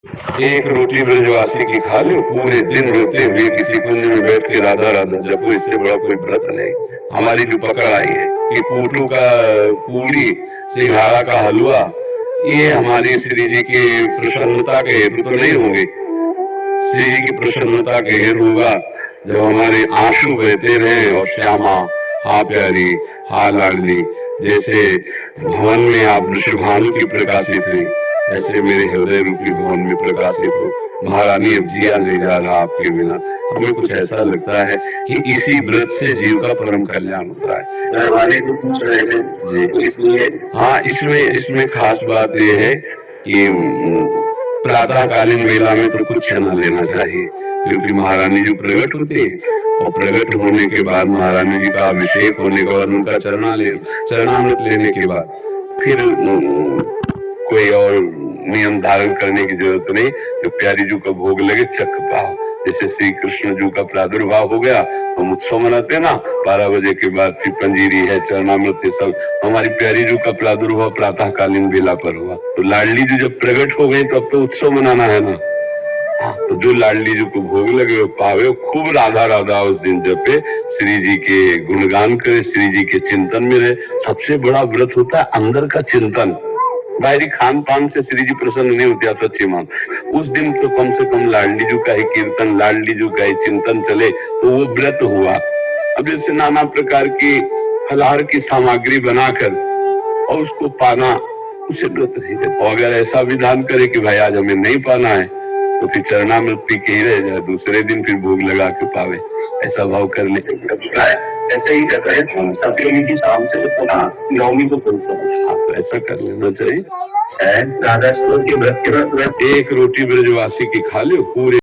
एक रोटी ब्रजवासी की खा लो, पूरे दिन रोते हुए किसी कुंज में बैठ के राधा राधा जपो, इससे बड़ा कोई व्रत नहीं। हमारी जो पकड़ आई है कि पूटू का पूरी, सिंघाड़ा का हलवा, ये हमारी श्री जी की प्रसन्नता के हेतु तो नहीं होंगे। श्री जी की प्रसन्नता के हेतु होगा जब हमारे आंसू बहते रहे और श्यामा हाँ प्यारी हाँ लाडली, जैसे भवन में आप वृषभानु की प्रकाशित हुई, ऐसे मेरे हृदय रूपी भवन में प्रकाशित हो। महारानी अब जिया नहीं जा रहा आपके बिना। हमें कुछ ऐसा लगता है कि इसी व्रत से जीव का परम कल्याण होता है। दरबारी को पूछ रहे थे जी, तो इसलिए हाँ, इसमें खास बात यह है कि प्रातःकालीन वेला में तो कुछ न लेना चाहिए, क्योंकि महारानी जी प्रकट होती है और प्रकट होने के बाद महारानी जी का अभिषेक होने के बाद उनका चरणामृत लेने के बाद फिर कोई और नियम धारण करने की जरूरत नहीं। जो प्यारी जी का भोग लगे चक पाओ, जैसे श्री कृष्ण जी का प्रादुर्भाव हो गया तो हम उत्सव मनाते ना, 12 बजे के बाद फिर पंजीरी है, चरणामृत है, सब। हमारी प्यारी जी का प्रादुर्भाव प्रातःकालीन बेला पर हुआ, तो लाडली जी जब प्रकट हो गई तो अब तो उत्सव मनाना है ना। हाँ, तो जो लाडली जी को भोग लगे पावे, खूब राधा राधा उस दिन जपे, श्री जी के गुणगान करे, श्री जी के चिंतन में रहे। सबसे बड़ा व्रत होता है अंदर का चिंतन। बाहरी खान पान से श्री जी प्रसन्न नहीं होते, आप सच्ची मान। उस दिन तो कम से कम लाडली जी का ही कीर्तन, लाडली जी का ही चिंतन चले तो वो व्रत हुआ। अब जैसे नाना प्रकार की फलाहार की सामग्री बनाकर और उसको पाना, उसे व्रत नहीं कहते। और अगर ऐसा विधान करे कि भाई आज हमें नहीं पाना है तो फिर चरणामृत पी के ही रह जाए, दूसरे दिन फिर भोग लगा के पावे, ऐसा भाव कर ले। ऐसे ही करते हैं सप्तमी की शाम से नवमी को बोलते हैं। हाँ, तो ऐसा कर लेना चाहिए। राधा स्टोर के व्रत के बाद एक रोटी ब्रजवासी की खा लो, पूरे